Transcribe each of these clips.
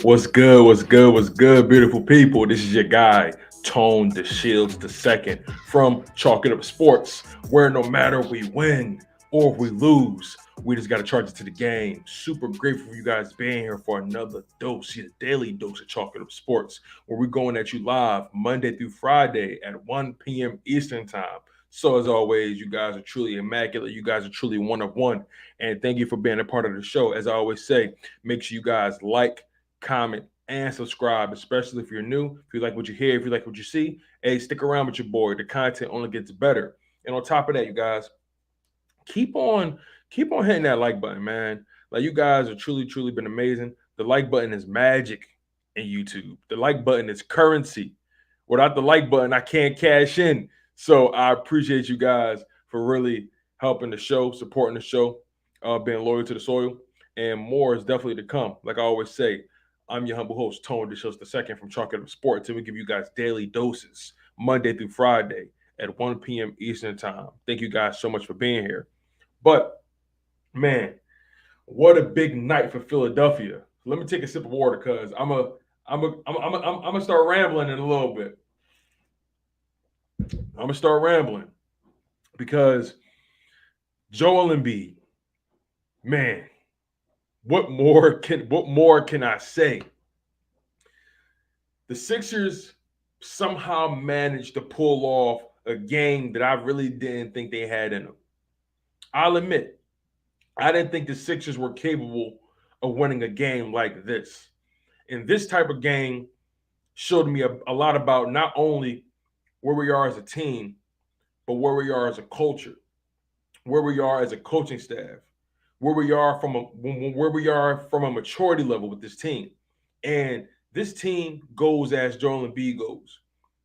What's good? What's good? What's good, beautiful people? This is your guy, Tone DeShields II from Chalk It Up Sports, where no matter we win or we lose, we just got to charge it to the game. Super grateful for you guys being here for another dose, your daily dose of Chalk It Up Sports, where we're going at you live Monday through Friday at 1 p.m. Eastern Time. So, as always, you guys are truly immaculate. You guys are truly one of one. And thank you for being a part of the show. As I always say, make sure you guys like, comment, and subscribe, especially if you're new. If you like what you hear, if you like what you see, hey, stick around with your boy. The content only gets better. And on top of that, you guys, keep on hitting that like button, man. Like you guys have truly been amazing. The like button is magic in YouTube. The like button is currency. Without the like button, I can't cash in. So I appreciate you guys for really helping the show, supporting the show, being loyal to the soil, and more is definitely to come. Like I always say, I'm your humble host, Tone DeShields II from Chalk It Up Sports, and we give you guys daily doses Monday through Friday at 1 p.m. Eastern Time. Thank you guys so much for being here. But man, what a big night for Philadelphia. Let me take a sip of water because I'm gonna start rambling in a little bit. I'm gonna start rambling because Joel Embiid, man, what more can I say? The Sixers somehow managed to pull off a game that I really didn't think they had in them. I'll admit, I didn't think the Sixers were capable of winning a game like this. And this type of game showed me a lot about not only where we are as a team, but where we are as a culture, where we are as a coaching staff, where we are from a maturity level with this team. And this team goes as Joel Embiid goes.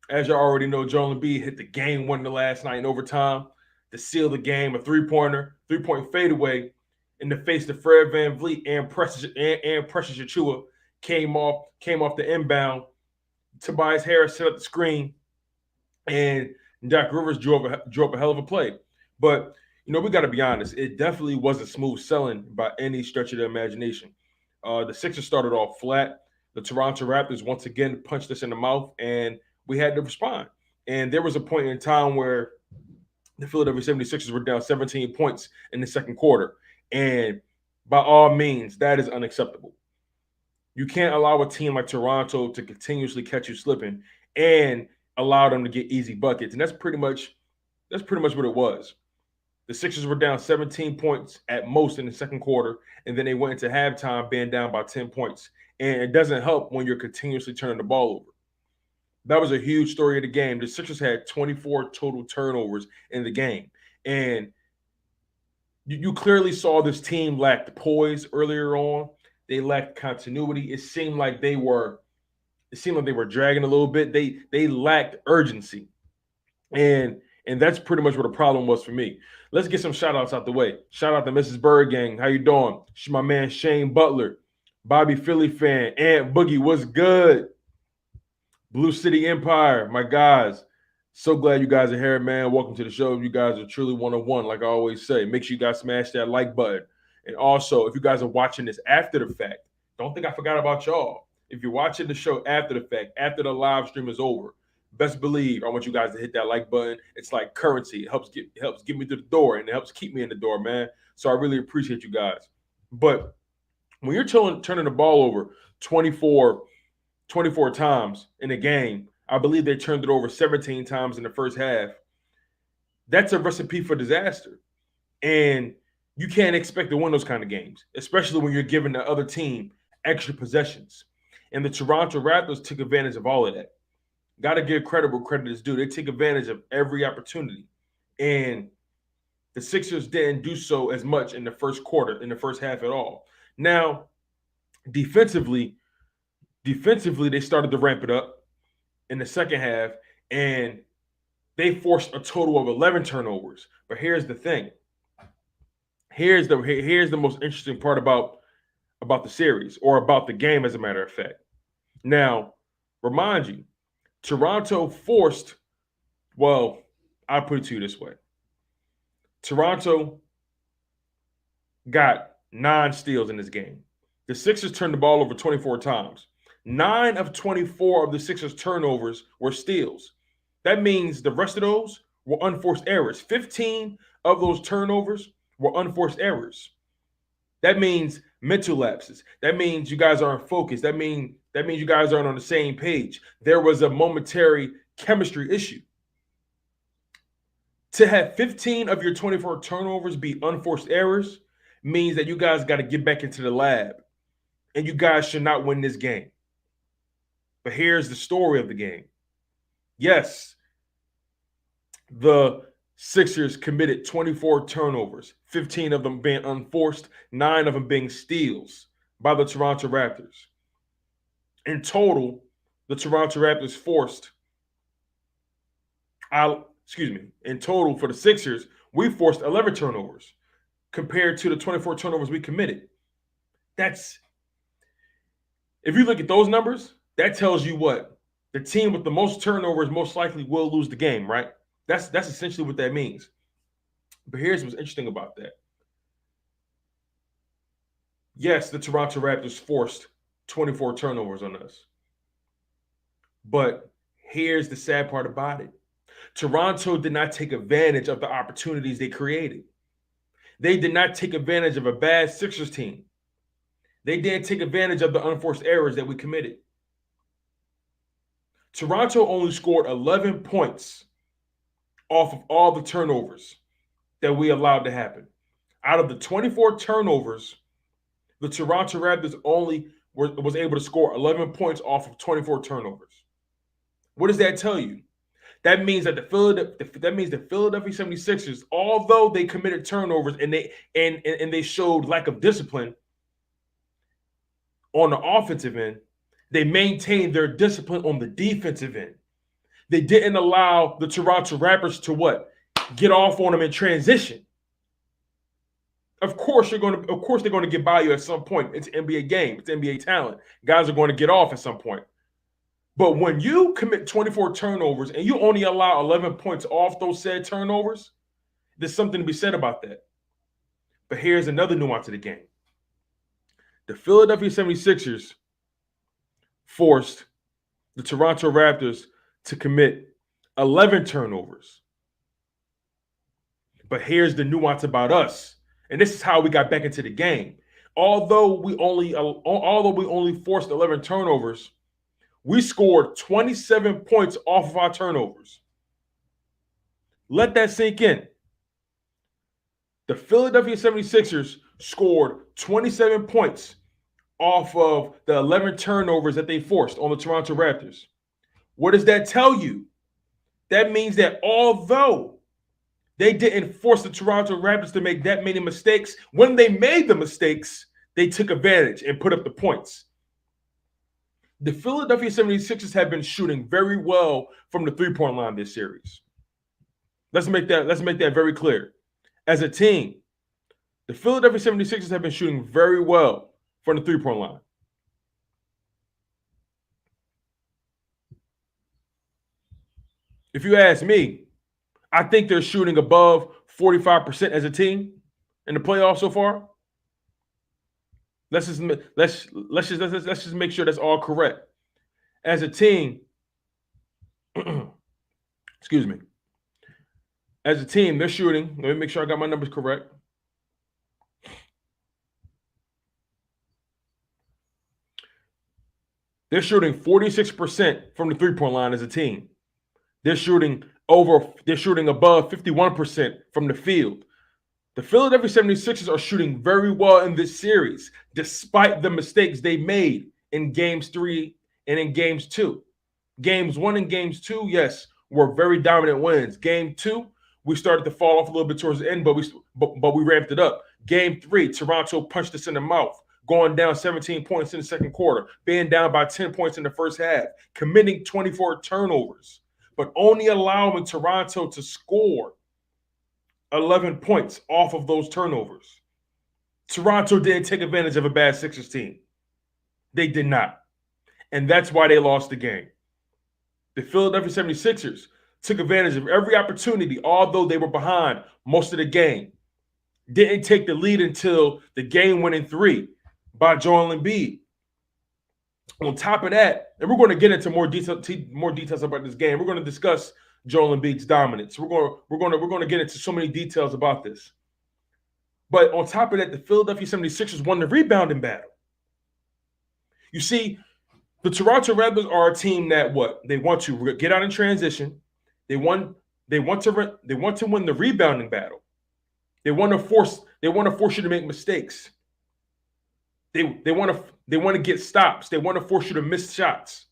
As you already know, Joel Embiid hit the game winner last night in overtime to seal the game, a three-pointer, three-point fadeaway in the face of Fred VanVleet and Precious Achua came off the inbound. Tobias Harris set up the screen, and Doc Rivers drew up a hell of a play. But we got to be honest, it definitely wasn't smooth selling by any stretch of the imagination. The Sixers started off flat. The Toronto Raptors once again punched us in the mouth, and we had to respond. And there was a point in time where the Philadelphia 76ers were down 17 points in the second quarter. And by all means, that is unacceptable. You can't allow a team like Toronto to continuously catch you slipping and allow them to get easy buckets. And that's pretty much what it was. The Sixers were down 17 points at most in the second quarter, and then they went into halftime being down by 10 points. And it doesn't help when you're continuously turning the ball over. That was a huge story of the game. The Sixers had 24 total turnovers in the game. And you clearly saw this team lacked poise earlier on. They lacked continuity. It seemed like they were dragging a little bit. They lacked urgency. And that's pretty much what the problem was for me. Let's get some shout outs out the way. Shout out to Mrs. Bird Gang. How you doing? My man Shane Butler, Bobby Philly fan, Aunt Boogie, what's good? Blue City Empire, my guys. So glad you guys are here, man. Welcome to the show. You guys are truly one on one, like I always say. Make sure you guys smash that like button. And also, if you guys are watching this after the fact, don't think I forgot about y'all. If you're watching the show after the fact, after the live stream is over, best believe I want you guys to hit that like button. It's like currency. It helps get me to the door, and it helps keep me in the door, man. So I really appreciate you guys. But when you're turning the ball over 24 24 times in a game. I believe they turned it over 17 times in the first half. That's a recipe for disaster. And you can't expect to win those kind of games, especially when you're giving the other team extra possessions. And the Toronto Raptors took advantage of all of that. Got to give credit where credit is due. They take advantage of every opportunity. And the Sixers didn't do so as much in the first quarter, in the first half at all. Now, defensively, they started to ramp it up in the second half, and they forced a total of 11 turnovers. But here's the thing. Here's the most interesting part about the series, or about the game, as a matter of fact. Now, remind you, Toronto forced. Well, I'll put it to you this way: Toronto got 9 steals in this game. The Sixers turned the ball over 24 times. 9 of 24 of the Sixers' turnovers were steals. That means the rest of those were unforced errors. 15 of those turnovers were unforced errors. That means mental lapses. That means you guys aren't focused. That means you guys aren't on the same page. There was a momentary chemistry issue. To have 15 of your 24 turnovers be unforced errors means that you guys got to get back into the lab, and you guys should not win this game. But here's the story of the game. Yes, the Sixers committed 24 turnovers, 15 of them being unforced, 9 of them being steals by the Toronto Raptors. In total, the Toronto Raptors forced, in total for the Sixers, we forced 11 turnovers compared to the 24 turnovers we committed. If you look at those numbers, that tells you what? The team with the most turnovers most likely will lose the game, right? That's essentially what that means. But here's what's interesting about that. Yes, the Toronto Raptors forced 24 turnovers on us. But here's the sad part about it. Toronto did not take advantage of the opportunities they created. They did not take advantage of a bad Sixers team. They didn't take advantage of the unforced errors that we committed. Toronto only scored 11 points off of all the turnovers that we allowed to happen. Out of the 24 turnovers, the Toronto Raptors only was able to score 11 points off of 24 turnovers. What does that tell you? That means that the Philadelphia 76ers, although they committed turnovers and they showed lack of discipline on the offensive end, they maintained their discipline on the defensive end. They didn't allow the Toronto Raptors to what? Get off on them in transition. Of course, they're going to get by you at some point. It's an NBA game. It's NBA talent. Guys are going to get off at some point. But when you commit 24 turnovers and you only allow 11 points off those said turnovers, there's something to be said about that. But here's another nuance of the game. The Philadelphia 76ers forced the Toronto Raptors to commit 11 turnovers. But here's the nuance about us. And this is how we got back into the game. Although we only forced 11 turnovers, we scored 27 points off of our turnovers. Let that sink in. The Philadelphia 76ers scored 27 points off of the 11 turnovers that they forced on the Toronto Raptors. What does that tell you? That means that although they didn't force the Toronto Raptors to make that many mistakes, when they made the mistakes, they took advantage and put up the points. The Philadelphia 76ers have been shooting very well from the three-point line this series. Let's make that very clear. As a team, the Philadelphia 76ers have been shooting very well from the three-point line. If you ask me, I think they're shooting above 45% as a team in the playoffs so far. Let's just make sure that's all correct. As a team, excuse me. As a team, they're shooting. Let me make sure I got my numbers correct. They're shooting 46% from the three-point line as a team. They're shooting above 51% from the field. The Philadelphia 76ers are shooting very well in this series, despite the mistakes they made in Games 3 and in Games 2. Games 1 and Games 2, yes, were very dominant wins. Game 2, we started to fall off a little bit towards the end, but we ramped it up. Game 3, Toronto punched us in the mouth, going down 17 points in the second quarter, being down by 10 points in the first half, committing 24 turnovers, but only allowing Toronto to score 11 points off of those turnovers. Toronto didn't take advantage of a bad Sixers team. They did not. And that's why they lost the game. The Philadelphia 76ers took advantage of every opportunity, although they were behind most of the game. Didn't take the lead until the game went in 3. by Joel Embiid. On top of that, and we're going to get into more details about this game. We're going to discuss Joel Embiid's dominance. We're going to get into so many details about this. But on top of that, the Philadelphia 76ers won the rebounding battle. You see, the Toronto Raptors are a team that they want to get out in transition. They want to win the rebounding battle. They want to force you to make mistakes. They want to get stops. They want to force you to miss shots.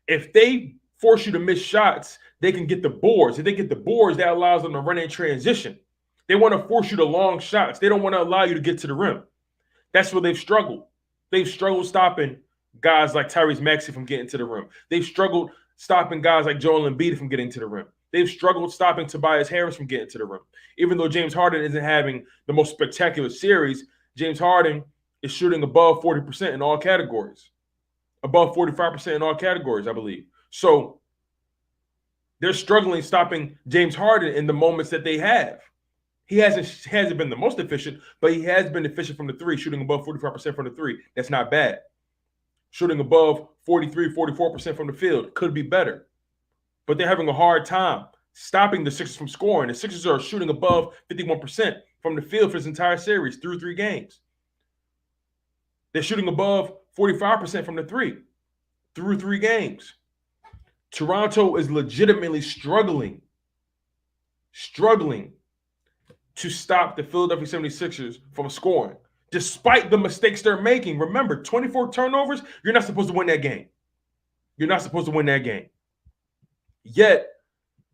If they force you to miss shots, they can get the boards. If they get the boards, that allows them to run in transition. They want to force you to long shots. They don't want to allow you to get to the rim. That's where they've struggled. They've struggled stopping guys like Tyrese Maxey from getting to the rim. They've struggled stopping guys like Joel Embiid from getting to the rim. They've struggled stopping Tobias Harris from getting to the rim. Even though James Harden isn't having the most spectacular series, James Harden is shooting above 40% in all categories. Above 45% in all categories, I believe. So they're struggling stopping James Harden in the moments that they have. He hasn't been the most efficient, but he has been efficient from the three, shooting above 45% from the three. That's not bad. Shooting above 43, 44% from the field could be better. But they're having a hard time stopping the Sixers from scoring. The Sixers are shooting above 51% from the field for this entire series through 3 games. They're shooting above 45% from the three through 3 games. Toronto is legitimately struggling to stop the Philadelphia 76ers from scoring, despite the mistakes they're making. Remember, 24 turnovers, you're not supposed to win that game. You're not supposed to win that game. Yet,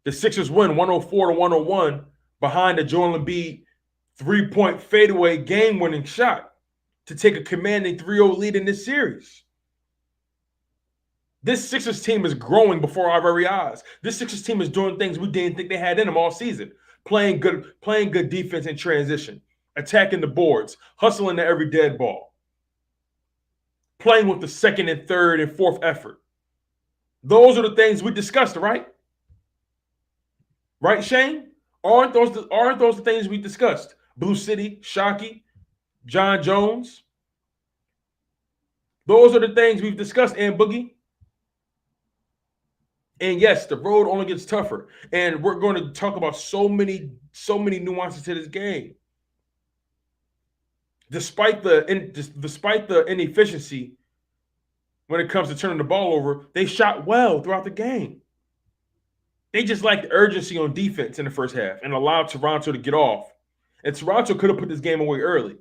the Sixers win 104-101 behind a Joel Embiid 3-point fadeaway game-winning shot to take a commanding 3-0 lead in this series. This Sixers team is growing before our very eyes. This Sixers team is doing things we didn't think they had in them all season. Playing good defense in transition, attacking the boards, hustling to every dead ball, playing with the second and third and fourth effort. Those are the things we discussed, right? Right, Shane? Aren't those the things we discussed? Blue City, Shockey, John Jones. Those are the things we've discussed, and Boogie. And yes, the road only gets tougher. And we're going to talk about so many nuances to this game. Despite the inefficiency when it comes to turning the ball over, they shot well throughout the game. They just lacked urgency on defense in the first half and allowed Toronto to get off. And Toronto could have put this game away early.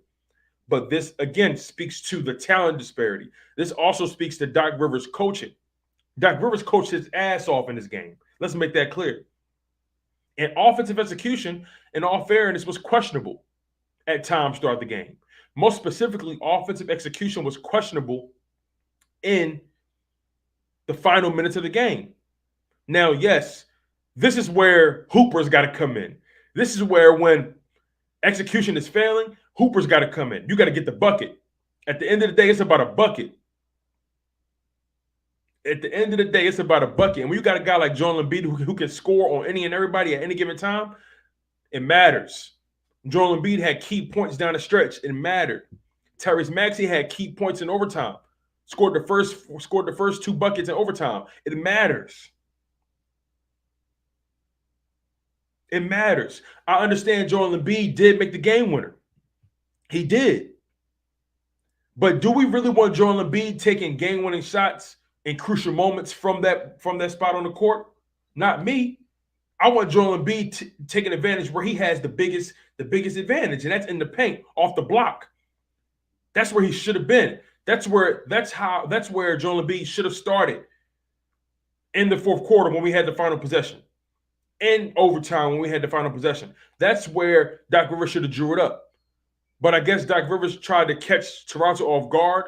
But this, again, speaks to the talent disparity. This also speaks to Doc Rivers' coaching. Doc Rivers coached his ass off in this game. Let's make that clear. And offensive execution, in all fairness, was questionable at times throughout the game. Most specifically, offensive execution was questionable in the final minutes of the game. Now, yes, this is where Hooper's got to come in. This is where when execution is failing, Hooper's got to come in. You got to get the bucket. At the end of the day, it's about a bucket. At the end of the day, it's about a bucket. And when you got a guy like Joel Embiid who can score on any and everybody at any given time, it matters. Joel Embiid had key points down the stretch. It mattered. Tyrese Maxey had key points in overtime. Scored the first 2 buckets in overtime. It matters. It matters. I understand Joel Embiid did make the game winner. He did. But do we really want Joel Embiid taking game-winning shots in crucial moments from that spot on the court? Not me. I want Joel Embiid taking advantage where he has the biggest advantage, and that's in the paint, off the block. That's where he should have been. That's where Joel Embiid should have started in the fourth quarter when we had the final possession. In overtime when we had the final possession. That's where Doc Rivers should have drew it up. But I guess Doc Rivers tried to catch Toronto off guard.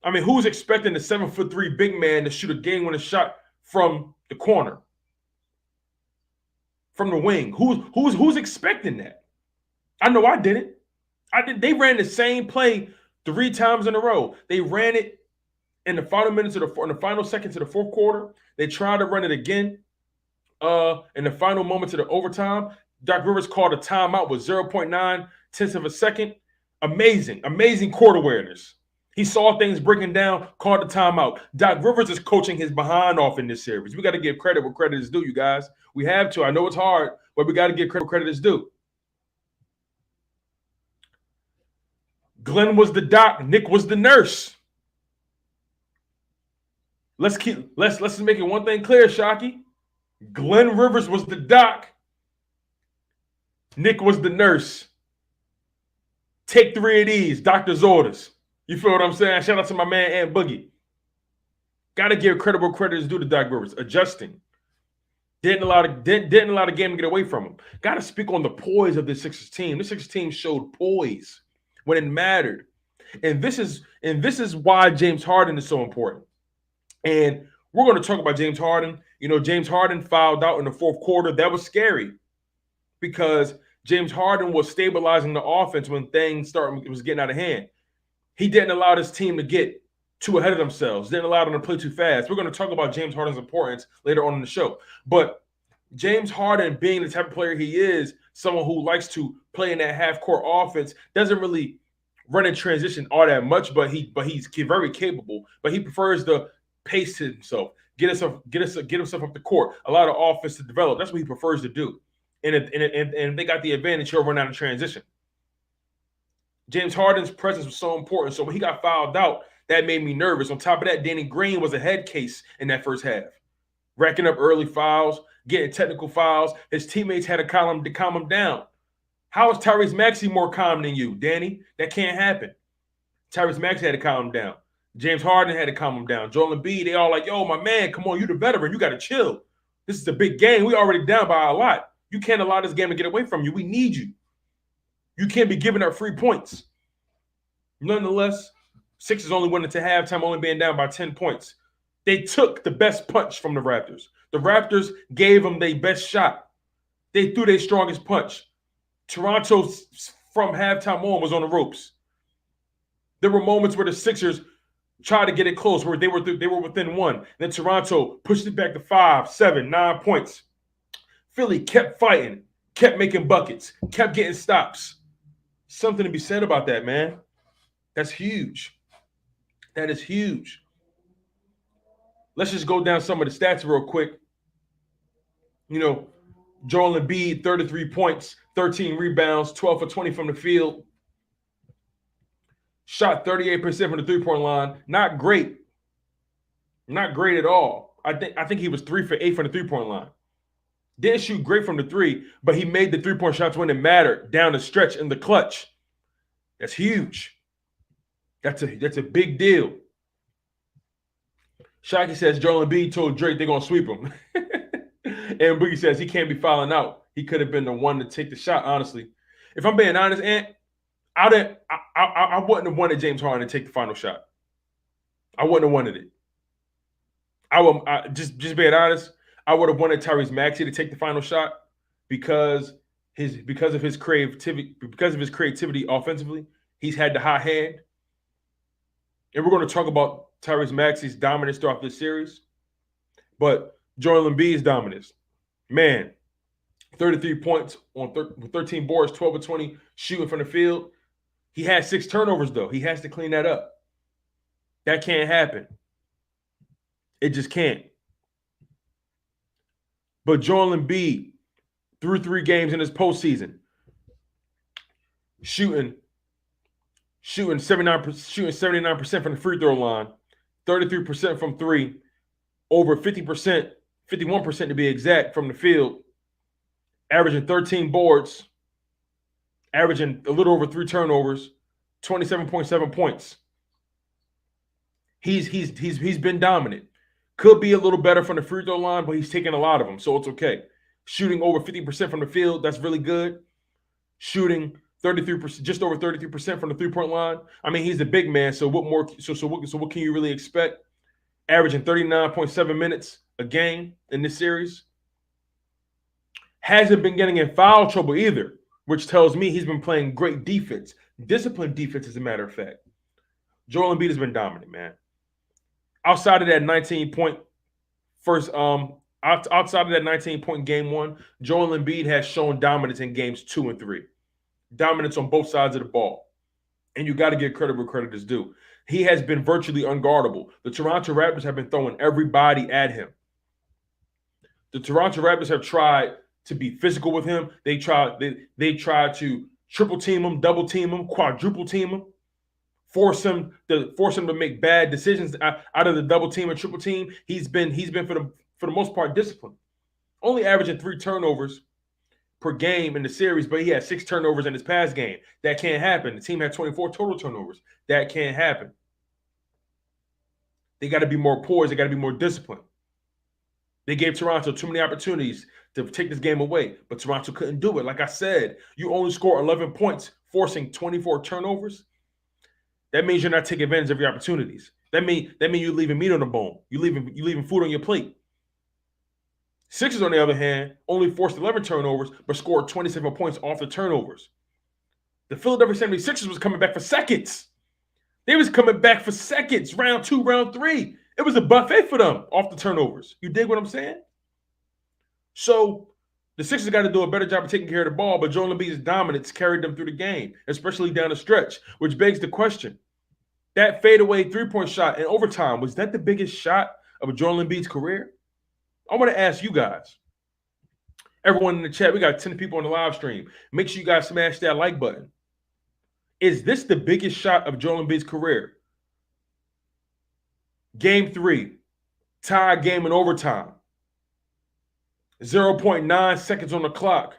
I mean, who's expecting the 7'3" big man to shoot a game-winning shot from the corner? From the wing? Who's expecting that? I know I didn't. They ran the same play 3 times in a row. They ran it in the final minutes in the final seconds of the fourth quarter. They tried to run it again in the final moments of the overtime. Doc Rivers called a timeout with 0.9 tenths of a second Amazing court awareness. He saw things breaking down, called the timeout. Doc Rivers is coaching his behind off in this series. We got to give credit where credit is due, you guys. We have to. I know it's hard, but we got to give credit where credit is due. Glenn was the doc. Nick was the nurse. Let's make it one thing clear, Shockey. Glenn Rivers was the doc. Nick was the nurse. Take 3 of these, doctor's orders. You feel what I'm saying? Shout out to my man Aunt Boogie. Got to give credit where credit is due to Doc Rivers. Adjusting. Didn't allow the game to get away from him. Got to speak on the poise of this Sixers team. This Sixers team showed poise when it mattered. And this is why James Harden is so important. And we're going to talk about James Harden. You know, James Harden fouled out in the fourth quarter. That was scary because James Harden was stabilizing the offense when things was getting out of hand. He didn't allow this team to get too ahead of themselves. Didn't allow them to play too fast. We're going to talk about James Harden's importance later on in the show. But James Harden, being the type of player he is, someone who likes to play in that half-court offense, doesn't really run in transition all that much, but he's very capable. But he prefers to pace himself, get himself up the court, allow the offense to develop. That's what he prefers to do. And if they got the advantage, he'll run out of transition. James Harden's presence was so important. So when he got fouled out, that made me nervous. On top of that, Danny Green was a head case in that first half, racking up early fouls, getting technical fouls. His teammates had to calm him down. How is Tyrese Maxey more calm than you, Danny? That can't happen. Tyrese Maxey had to calm him down. James Harden had to calm him down. Joel Embiid, they all like, yo, my man, come on, you the veteran. You got to chill. This is a big game. We already down by a lot. You can't allow this game to get away from you. We need you. You can't be giving up free points. Nonetheless, Sixers only went into halftime, only being down by 10 points. They took the best punch from the Raptors. The Raptors gave them their best shot. They threw their strongest punch. Toronto, from halftime on, was on the ropes. There were moments where the Sixers tried to get it close, where they were within one. Then Toronto pushed it back to 5, 7, 9 points. Philly kept fighting, kept making buckets, kept getting stops. Something to be said about that, man. That's huge. That is huge. Let's just go down some of the stats real quick. You know, Joel Embiid, 33 points, 13 rebounds, 12 for 20 from the field. Shot 38% from the three-point line. Not great. Not great at all. I think he was 3 for 8 from the three-point line. Didn't shoot great from the three, but he made the three-point shots when it mattered down the stretch in the clutch. That's huge. That's a big deal. Shockey says Joel Embiid told Drake they're going to sweep him. And Boogie says he can't be fouling out. He could have been the one to take the shot, honestly. If I'm being honest, Ant, I wouldn't have wanted James Harden to take the final shot. I wouldn't have wanted it. Just being honest, I would have wanted Tyrese Maxey to take the final shot because of his creativity offensively. He's had the hot hand. And we're going to talk about Tyrese Maxey's dominance throughout this series. But Joel Embiid's dominance. Man, 33 points on 13 boards, 12 of 20 shooting from the field. He had 6 turnovers, though. He has to clean that up. That can't happen. It just can't. But Joel Embiid, through 3 games in his postseason, shooting 79% from the free throw line, 33% from 3, over 50%, 51% to be exact from the field, averaging 13 boards, averaging a little over 3 turnovers, 27.7 points. He's been dominant. Could be a little better from the free throw line, but he's taking a lot of them, so it's okay. Shooting over 50% from the field, that's really good. Shooting 33%, just over 33% from the three-point line. I mean, he's a big man, so what more? So what can you really expect? Averaging 39.7 minutes a game in this series. Hasn't been getting in foul trouble either, which tells me he's been playing great defense. Disciplined defense, as a matter of fact. Joel Embiid has been dominant, man. Outside of that 19-point outside of that 19-point game 1, Joel Embiid has shown dominance in games 2 and 3. Dominance on both sides of the ball. And you got to give credit where credit is due. He has been virtually unguardable. The Toronto Raptors have been throwing everybody at him. The Toronto Raptors have tried to be physical with him. They tried to triple team him, double team him, quadruple team him, force him to make bad decisions out of the double team and triple team. He's been for the most part disciplined. Only averaging 3 turnovers per game in the series, but he had 6 turnovers in his past game. That can't happen. The team had 24 total turnovers. That can't happen. They got to be more poised. They got to be more disciplined. They gave Toronto too many opportunities to take this game away, but Toronto couldn't do it. Like I said, you only score 11 points, forcing 24 turnovers. That means you're not taking advantage of your opportunities. That means you're leaving meat on the bone. You're leaving food on your plate. Sixers, on the other hand, only forced 11 turnovers, but scored 27 points off the turnovers. The Philadelphia 76ers was coming back for seconds. They was coming back for seconds, round 2, round 3. It was a buffet for them off the turnovers. You dig what I'm saying? So the Sixers got to do a better job of taking care of the ball, but Joel Embiid's dominance carried them through the game, especially down the stretch, which begs the question. That fadeaway three-point shot in overtime, was that the biggest shot of Joel Embiid's career? I want to ask you guys, everyone in the chat, we got 10 people on the live stream. Make sure you guys smash that like button. Is this the biggest shot of Joel Embiid's career? Game 3, tie game in overtime. 0.9 seconds on the clock.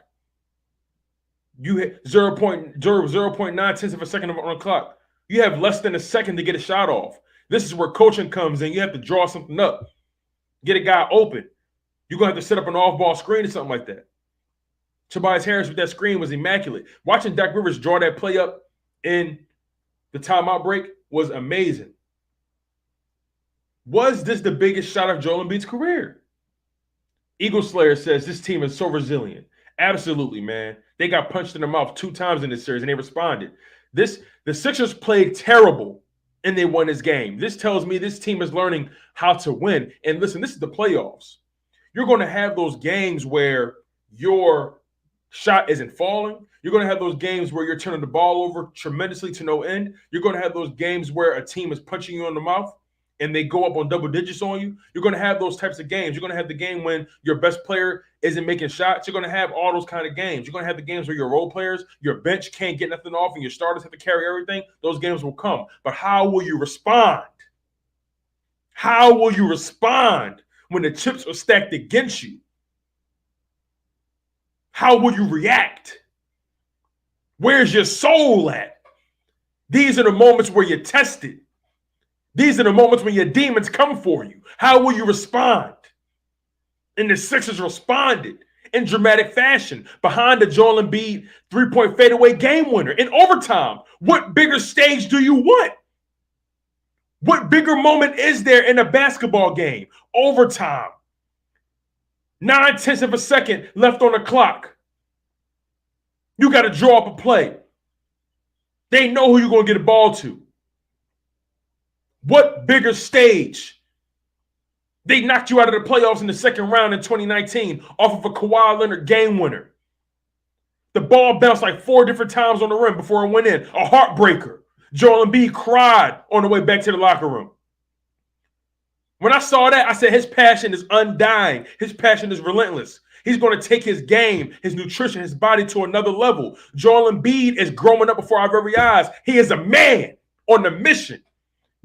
You hit 0.9 tenths of a second on the clock. You have less than a second to get a shot off. This is where coaching comes in. You have to draw something up. Get a guy open. You're going to have to set up an off-ball screen or something like that. Tobias Harris with that screen was immaculate. Watching Doc Rivers draw that play up in the timeout break was amazing. Was this the biggest shot of Joel Embiid's career? Eagle Slayer says this team is so resilient. Absolutely, man. They got punched in the mouth 2 times in this series, and they responded. The Sixers played terrible, and they won this game. This tells me this team is learning how to win. And listen, this is the playoffs. You're going to have those games where your shot isn't falling. You're going to have those games where you're turning the ball over tremendously to no end. You're going to have those games where a team is punching you in the mouth and they go up on double digits on you. You're going to have those types of games. You're going to have the game when your best player isn't making shots. You're going to have all those kind of games. You're going to have the games where your role players, your bench can't get nothing off and your starters have to carry everything. Those games will come. But how will you respond? How will you respond when the chips are stacked against you? How will you react? Where's your soul at? These are the moments where you're tested. These are the moments when your demons come for you. How will you respond? And the Sixers responded in dramatic fashion behind the Joel Embiid three-point fadeaway game winner in overtime. What bigger stage do you want? What bigger moment is there in a basketball game? Overtime. 9 tenths of a second left on the clock. You got to draw up a play. They know who you're going to get a ball to. What bigger stage? They knocked you out of the playoffs in the second round in 2019 off of a Kawhi Leonard game winner. The ball bounced like 4 different times on the rim before it went in. A heartbreaker. Joel Embiid cried on the way back to the locker room. When I saw that, I said his passion is undying. His passion is relentless. He's going to take his game, his nutrition, his body to another level. Joel Embiid is growing up before our very eyes. He is a man on a mission.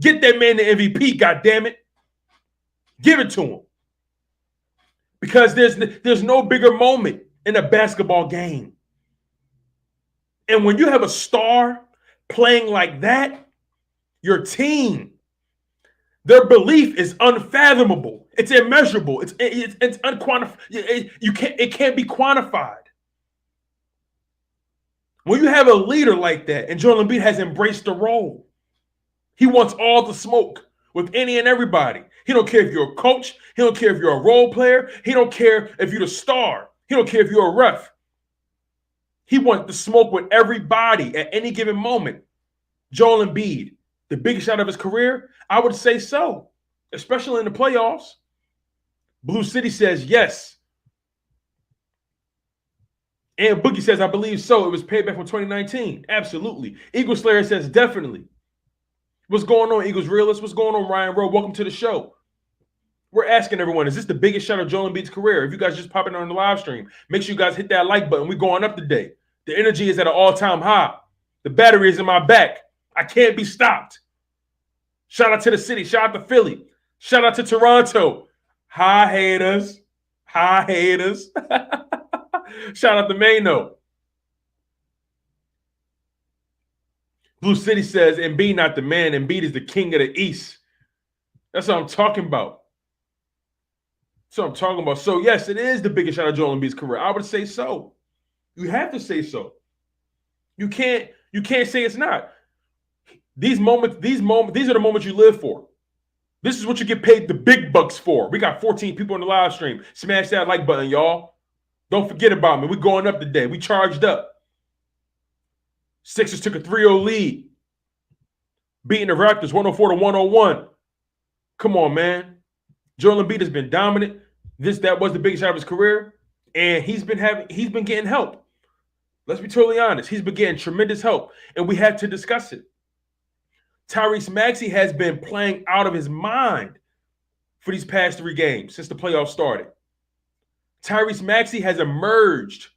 Get that man the MVP, goddammit. Give it to him. Because there's no bigger moment in a basketball game. And when you have a star playing like that, your team, their belief is unfathomable. It's immeasurable. It's unquantifiable. It can't be quantified. When you have a leader like that, and Joel Embiid has embraced the role, he wants all the smoke with any and everybody. He don't care if you're a coach. He don't care if you're a role player. He don't care if you're the star. He don't care if you're a ref. He wants the smoke with everybody at any given moment. Joel Embiid, the biggest shot of his career? I would say so, especially in the playoffs. Blue City says yes. And Boogie says, I believe so. It was payback from 2019. Absolutely. Eagle Slayer says, definitely. What's going on, Eagles Realist? What's going on, Ryan Rowe? Welcome to the show. We're asking everyone, is this the biggest shot of Joel Embiid's career? If you guys just popping on the live stream, make sure you guys hit that like button. We're going up today. The energy is at an all-time high. The battery is in my back. I can't be stopped. Shout out to the city. Shout out to Philly. Shout out to Toronto. Hi, haters. Hi, haters. Shout out to Mano. Blue City says, Embiid not the man. Embiid is the king of the East. That's what I'm talking about. That's what I'm talking about. So, yes, it is the biggest shot of Joel Embiid's career. I would say so. You have to say so. You can't say it's not. These are the moments you live for. This is what you get paid the big bucks for. We got 14 people on the live stream. Smash that like button, y'all. Don't forget about me. We're going up today. We charged up. Sixers took a 3-0 lead. Beating the Raptors 104-101. Come on, man. Joel Embiid has been dominant. That was the biggest shot of his career. And he's been getting help. Let's be totally honest. He's been getting tremendous help. And we had to discuss it. Tyrese Maxey has been playing out of his mind for these past 3 games since the playoffs started. Tyrese Maxey has emerged,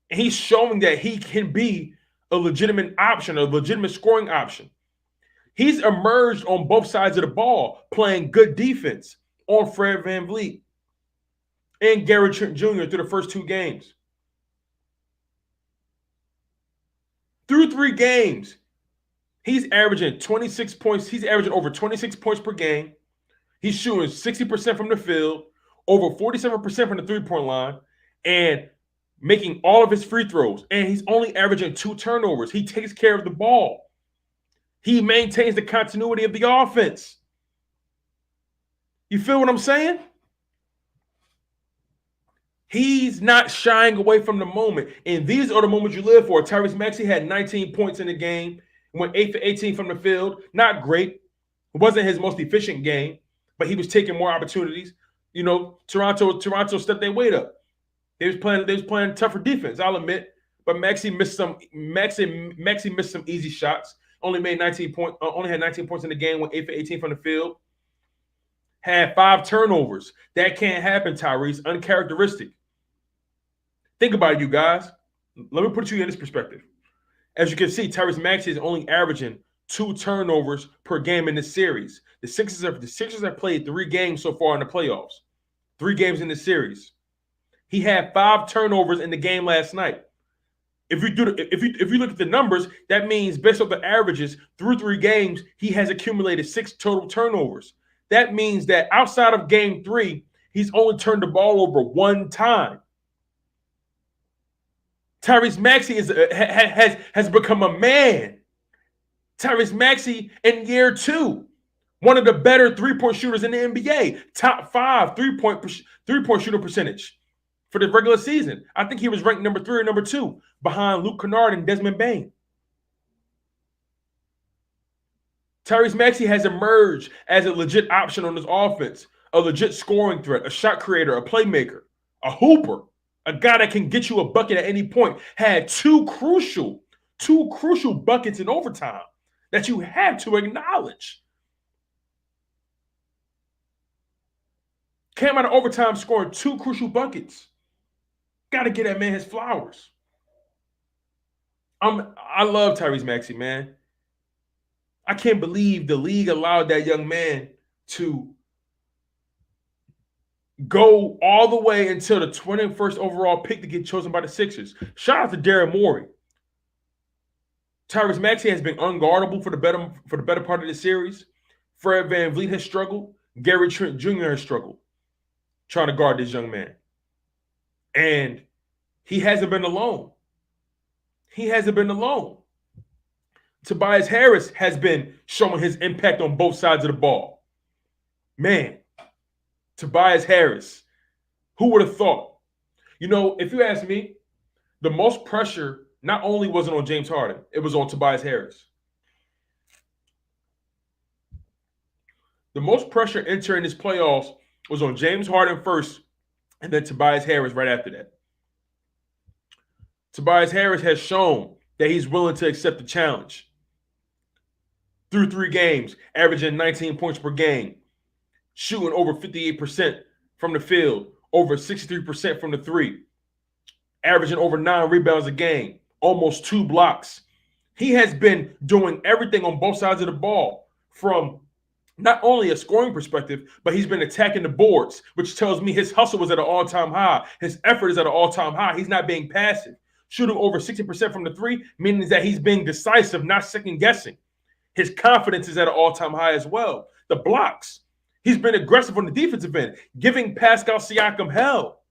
and he's showing that he can be a legitimate option, a legitimate scoring option. He's emerged on both sides of the ball, playing good defense on Fred VanVleet and Gary Trent Jr. through the first 2 games. Through 3 games, he's averaging 26 points. He's averaging over 26 points per game. He's shooting 60% from the field, over 47% from the three-point line, and making all of his free throws. And he's only averaging 2 turnovers. He takes care of the ball. He maintains the continuity of the offense. You feel what I'm saying? He's not shying away from the moment. And these are the moments you live for. Tyrese Maxey had 19 points in the game, went 8 for 18 from the field. Not great. It wasn't his most efficient game, but he was taking more opportunities. You know, Toronto stepped their weight up. They was playing tougher defense, I'll admit. But Maxey missed some easy shots. Only had 19 points in the game, went 8 for 18 from the field. Had 5 turnovers. That can't happen, Tyrese. Uncharacteristic. Think about it, you guys. Let me put you in this perspective. As you can see, Tyrese Maxey is only averaging 2 turnovers per game in this series. The Sixers have played 3 games so far in the playoffs. 3 games in the series. He had 5 turnovers in the game last night. If you look at the numbers, that means based on the averages through 3 games, he has accumulated 6 total turnovers. That means that outside of game 3, he's only turned the ball over 1 time. Tyrese Maxey has become a man. Tyrese Maxey in year 2, one of the better 3-point shooters in the NBA, top 5 3-point shooter percentage for the regular season. I think he was ranked number 3 or number 2 behind Luke Kennard and Desmond Bane. Tyrese Maxey has emerged as a legit option on this offense, a legit scoring threat, a shot creator, a playmaker, a hooper, a guy that can get you a bucket at any point. Had 2 crucial buckets in overtime that you have to acknowledge. Came out of overtime scoring 2 crucial buckets. Got to get that man his flowers. I love Tyrese Maxey, man. I can't believe the league allowed that young man to go all the way until the 21st overall pick to get chosen by the Sixers. Shout out to Daryl Morey. Tyrese Maxey has been unguardable for the better part of the series. Fred VanVleet has struggled. Gary Trent Jr. has struggled trying to guard this young man. And he hasn't been alone. Tobias Harris has been showing his impact on both sides of the ball. Man, Tobias Harris, who would have thought? You know, if you ask me, the most pressure not only wasn't on James Harden, it was on Tobias Harris. The most pressure entering this playoffs was on James Harden first, and then Tobias Harris right after that. Tobias Harris has shown that he's willing to accept the challenge. Through 3 games, averaging 19 points per game, shooting over 58% from the field, over 63% from the 3, averaging over 9 rebounds a game, almost 2 blocks. He has been doing everything on both sides of the ball, from not only a scoring perspective, but he's been attacking the boards, which tells me his hustle was at an all-time high. His effort is at an all-time high. He's not being passive. Shooting over 60% from the 3 means that he's being decisive, not second-guessing. His confidence is at an all-time high as well. The blocks. He's been aggressive on the defensive end, giving Pascal Siakam hell.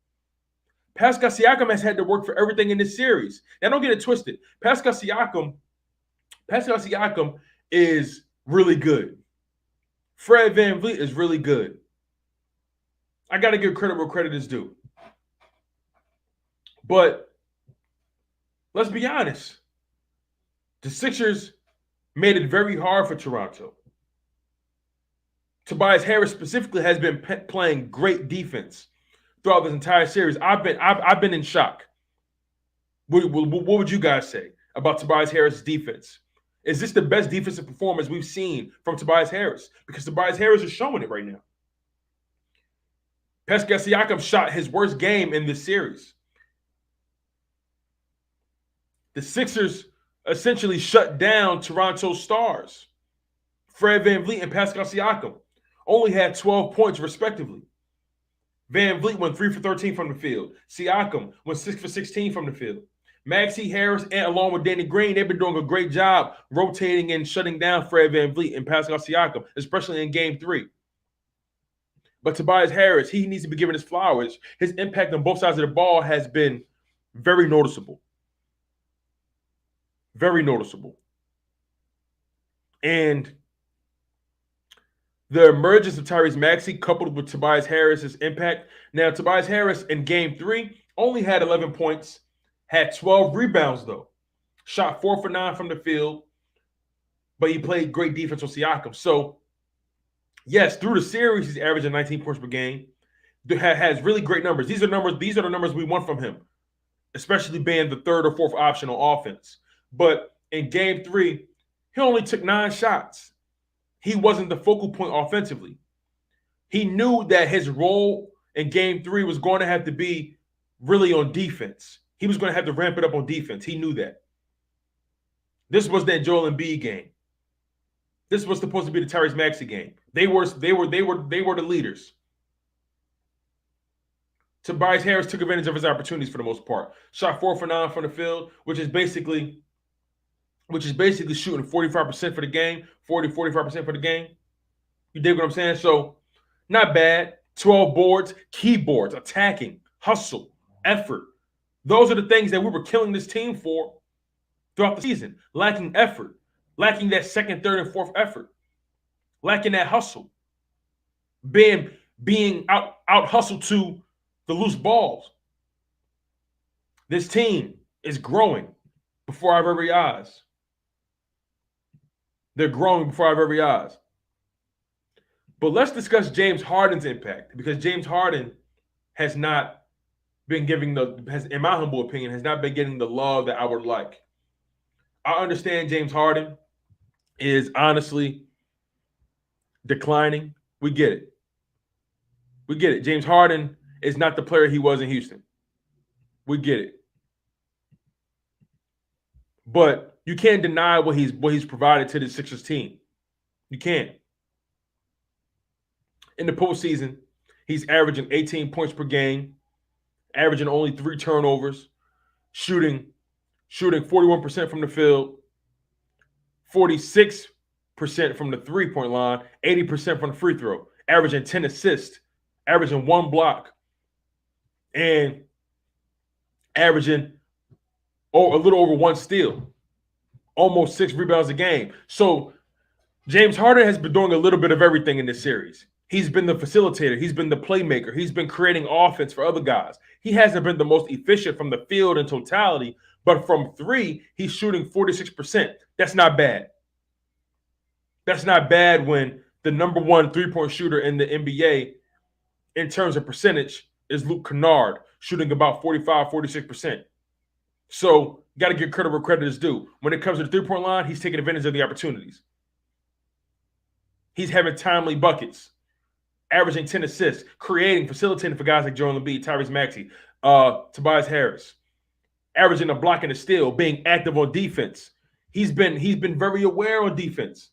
Pascal Siakam has had to work for everything in this series. Now, don't get it twisted. Pascal Siakam is really good. Fred VanVleet is really good. I got to give credit where credit is due. But let's be honest. The Sixers made it very hard for Toronto. Tobias Harris specifically has been playing great defense throughout this entire series. I've been in shock. What would you guys say about Tobias Harris' defense? Is this the best defensive performance we've seen from Tobias Harris? Because Tobias Harris is showing it right now. Pascal Siakam shot his worst game in this series. The Sixers essentially shut down Toronto's stars. Fred VanVleet and Pascal Siakam only had 12 points respectively. VanVleet went 3 for 13 from the field. Siakam went 6 for 16 from the field. Maxey, Harris, and along with Danny Green, they've been doing a great job rotating and shutting down Fred VanVleet and Pascal Siakam, especially in Game 3. But Tobias Harris, he needs to be given his flowers. His impact on both sides of the ball has been very noticeable. Very noticeable. And the emergence of Tyrese Maxey coupled with Tobias Harris's impact. Now, Tobias Harris in Game 3 only had 11 points, had 12 rebounds, though. Shot 4 for 9 from the field, but he played great defense on Siakam. So, yes, through the series, he's averaging 19 points per game. Has really great numbers. These are the numbers we want from him, especially being the 3rd or 4th option on offense. But in Game 3, he only took 9 shots. He wasn't the focal point offensively. He knew that his role in Game 3 was going to have to be really on defense. He was going to have to ramp it up on defense. He knew that. This was that Joel Embiid game. This was supposed to be the Tyrese Maxey game. They were the leaders. Tobias Harris took advantage of his opportunities for the most part. Shot 4 for 9 from the field, which is basically shooting 45% for the game, 45% for the game. You dig what I'm saying? So, not bad. 12 boards, keyboards, attacking, hustle, effort. Those are the things that we were killing this team for throughout the season. Lacking effort, lacking that 2nd, 3rd, and 4th effort, lacking that hustle, being out hustled to the loose balls. This team is growing before our very eyes. They're growing before our very eyes. But let's discuss James Harden's impact, because James Harden has not been giving in my humble opinion, has not been getting the love that I would like. I understand James Harden is honestly declining. We get it. We get it. James Harden is not the player he was in Houston. We get it. But you can't deny what he's provided to the Sixers team. You can't. In the postseason, he's averaging 18 points per game, averaging only 3 turnovers, shooting 41% from the field, 46% from the 3-point line, 80% from the free throw, averaging 10 assists, averaging 1 block, and averaging a little over 1 steal, almost 6 rebounds a game. So James Harden has been doing a little bit of everything in this series. He's been the facilitator. He's been the playmaker. He's been creating offense for other guys. He hasn't been the most efficient from the field in totality, but from 3, he's shooting 46%. That's not bad. That's not bad when the number 1 3-point shooter in the NBA in terms of percentage is Luke Kennard, shooting about 45, 46%. So got to give credit where credit is due. When it comes to the three-point line, he's taking advantage of the opportunities. He's having timely buckets, averaging 10 assists, creating, facilitating for guys like Joel Embiid, Tyrese Maxey, Tobias Harris, averaging a block and a steal, being active on defense. He's been very aware on defense.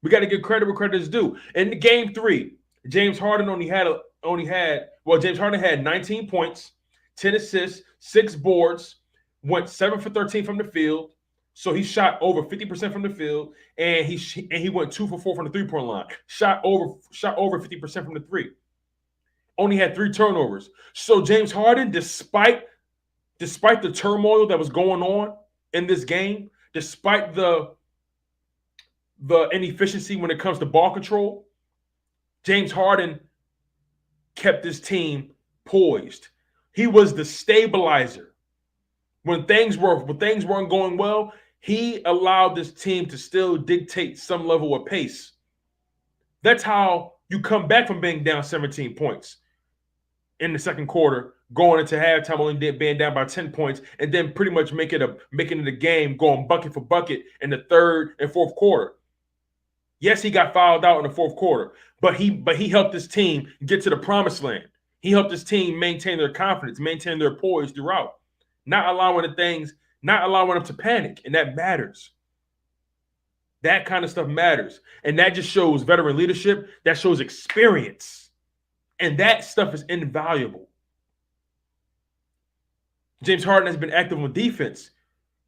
We got to give credit where credit is due. In game 3, James Harden James Harden had 19 points, 10 assists, 6 boards, went 7 for 13 from the field. So he shot over 50% from the field, and he went 2 for 4 from the three-point line. Shot over 50% from the three. Only had 3 turnovers. So James Harden, despite the turmoil that was going on in this game, despite the inefficiency when it comes to ball control, James Harden kept this team poised. He was the stabilizer. When things weren't going well, he allowed this team to still dictate some level of pace. That's how you come back from being down 17 points in the second quarter, going into halftime only being down by 10 points, and then pretty much making it a game going bucket for bucket in the third and fourth quarter. Yes, he got fouled out in the fourth quarter, but he helped his team get to the promised land. He helped his team maintain their confidence, maintain their poise throughout, not allowing them to panic, and that matters. That kind of stuff matters, and that just shows veteran leadership. That shows experience, and that stuff is invaluable. James Harden has been active on defense.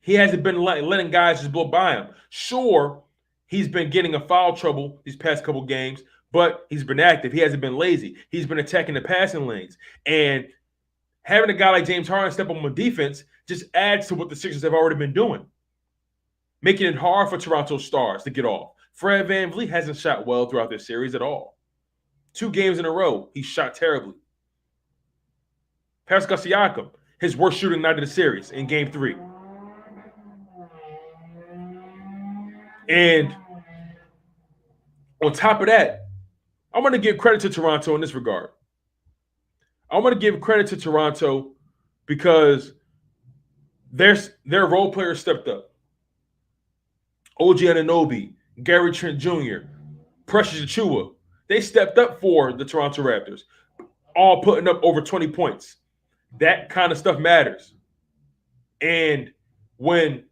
He hasn't been letting guys just blow by him. Sure, he's been getting a foul trouble these past couple games, but he's been active. He hasn't been lazy. He's been attacking the passing lanes. And having a guy like James Harden step up on defense just adds to what the Sixers have already been doing, making it hard for Toronto stars to get off. Fred VanVleet hasn't shot well throughout this series at all. 2 games in a row, he shot terribly. Pascal Siakam, his worst shooting night of the series in game 3. And on top of that, I want to give credit to Toronto in this regard. I want to give credit to Toronto because their role players stepped up. OG Anunoby, Gary Trent Jr., Precious Achiuwa, they stepped up for the Toronto Raptors, all putting up over 20 points. That kind of stuff matters. And when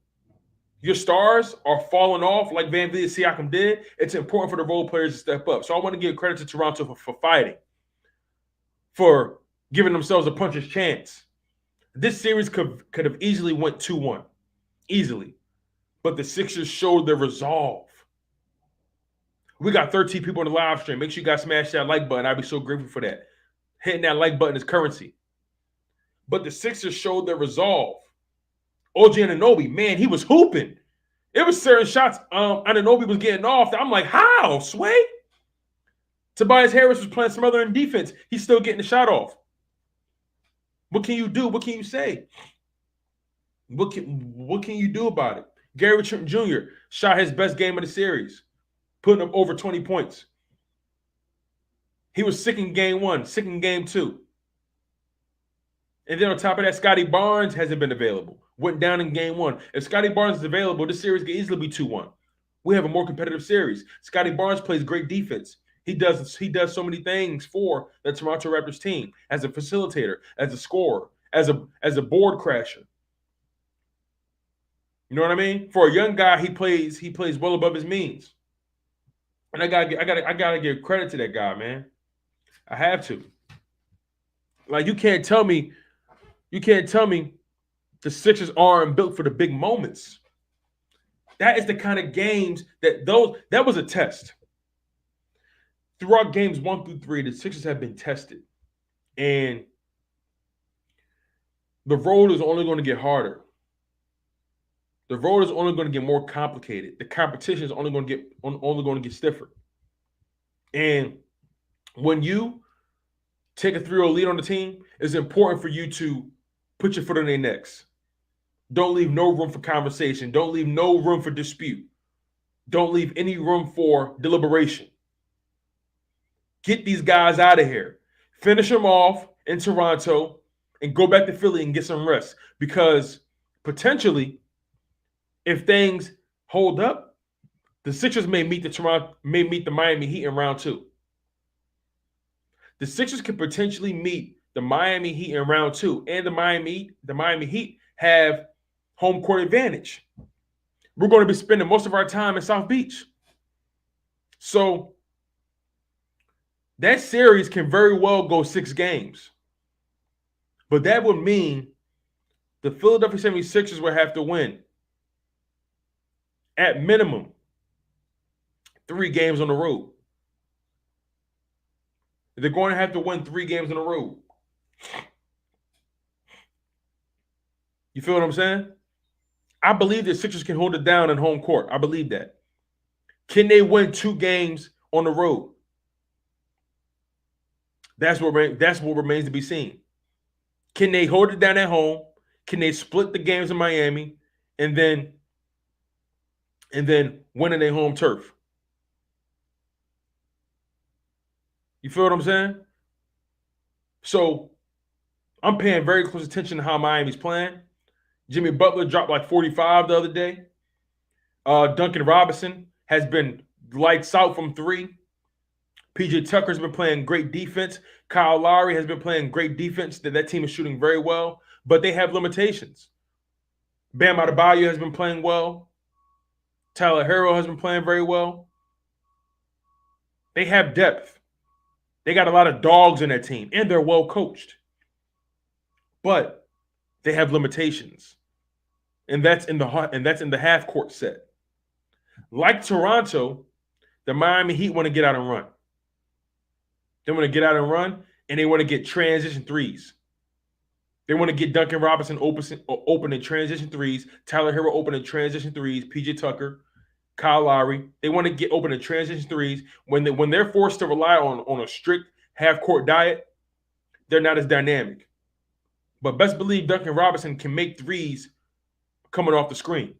your stars are falling off like VanVleet and Siakam did, it's important for the role players to step up. So I want to give credit to Toronto for fighting, for giving themselves a puncher's chance. This series could have easily went 2-1. Easily. But the Sixers showed their resolve. We got 13 people in the live stream. Make sure you guys smash that like button. I'd be so grateful for that. Hitting that like button is currency. But the Sixers showed their resolve. OG Anunoby, man, he was hooping. It was certain shots Anunoby was getting off. I'm like, how, Sway? Tobias Harris was playing some other in defense. He's still getting the shot off. What can you do? What can you say? What can you do about it? Gary Trent Jr. shot his best game of the series, putting up over 20 points. He was sick in game 1, sick in game 2. And then on top of that, Scotty Barnes hasn't been available. Went down in game 1. If Scotty Barnes is available, this series could easily be 2-1. We have a more competitive series. Scotty Barnes plays great defense. He does so many things for the Toronto Raptors team as a facilitator, as a scorer, as a board crasher. You know what I mean? For a young guy, he plays well above his means. And I gotta give credit to that guy, man. I have to. Like, you can't tell me the Sixers aren't built for the big moments. That is the kind of games that was a test. Throughout games 1 through 3, the Sixers have been tested. And the road is only going to get harder. The road is only going to get more complicated. The competition is only going to get stiffer. And when you take a 3-0 lead on the team, it's important for you to put your foot on their necks. Don't leave no room for conversation. Don't leave no room for dispute. Don't leave any room for deliberation. Get these guys out of here. Finish them off in Toronto and go back to Philly and get some rest, because potentially, if things hold up, the Sixers may meet the Miami Heat in round 2. The Sixers could potentially meet the Miami Heat in round 2, and the Miami Heat have home court advantage. We're going to be spending most of our time in South Beach. So that series can very well go 6 games. But that would mean the Philadelphia 76ers would have to win, at minimum, 3 games on the road. They're going to have to win 3 games on the road. You feel what I'm saying? I believe the Sixers can hold it down in home court. I believe that. Can they win 2 games on the road? That's what remains to be seen. Can they hold it down at home? Can they split the games in Miami and then win in their home turf? You feel what I'm saying? So I'm paying very close attention to how Miami's playing. Jimmy Butler dropped like 45 the other day. Duncan Robinson has been lights out from 3. PJ Tucker's been playing great defense. Kyle Lowry has been playing great defense. That team is shooting very well, but they have limitations. Bam Adebayo has been playing well. Tyler Hero has been playing very well. They have depth. They got a lot of dogs in that team, and they're well coached. But they have limitations, and that's in the half court set. Like Toronto, the Miami Heat want to get out and run. They want to get out and run, and they want to get transition threes. They want to get Duncan Robinson open in transition threes, Tyler Hero open in transition threes, PJ Tucker, Kyle Lowry. They want to get open in transition threes. When they're forced to rely on a strict half-court diet, they're not as dynamic. But best believe Duncan Robinson can make threes coming off the screen.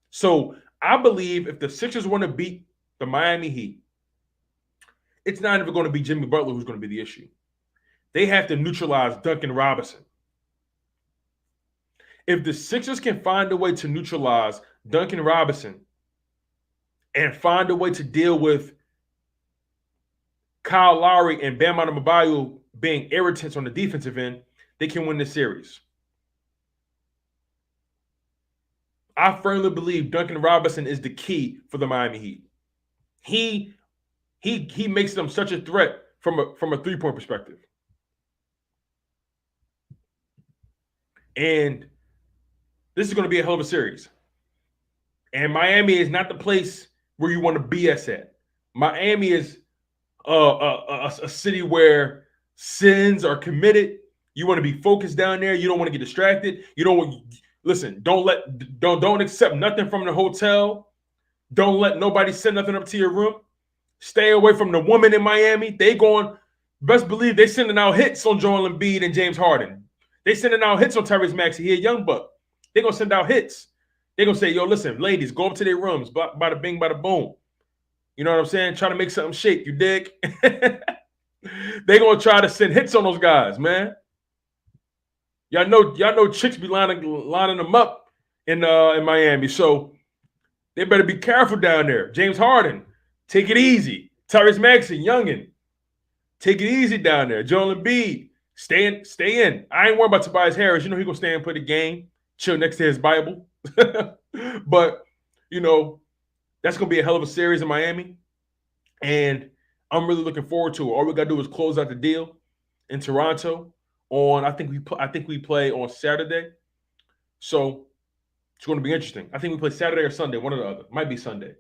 So I believe if the Sixers want to beat the Miami Heat, it's not even going to be Jimmy Butler who's going to be the issue. They have to neutralize Duncan Robinson. If the Sixers can find a way to neutralize Duncan Robinson and find a way to deal with Kyle Lowry and Bam Adebayo being irritants on the defensive end, they can win the series. I firmly believe Duncan Robinson is the key for the Miami Heat. He makes them such a threat from a three-point perspective. And this is going to be a hell of a series. And Miami is not the place where you want to BS at. Miami is a city where sins are committed. You want to be focused down there. You don't want to get distracted. You don't listen. Don't accept nothing from the hotel. Don't let nobody send nothing up to your room. Stay away from the woman in Miami. Best believe they sending out hits on Joel Embiid and James Harden. They sending out hits on Tyrese Maxey. He a young buck. They're going to send out hits. They're going to say, yo, listen, ladies, go up to their rooms. Bada bing, bada boom. You know what I'm saying? Try to make something shake. You dig? They're going to try to send hits on those guys, man. Y'all know chicks be lining them up in Miami. So they better be careful down there. James Harden, take it easy. Tyrese Maxey, youngin, take it easy down there. Joel Embiid, stay in. I ain't worried about Tobias Harris. You know he gonna stay and play the game, chill next to his Bible. But that's gonna be a hell of a series in Miami, and I'm really looking forward to it. All we gotta do is close out the deal in Toronto on. I think we play on Saturday, so it's going to be interesting. I think we play Saturday or Sunday, one or the other. Might be Sunday.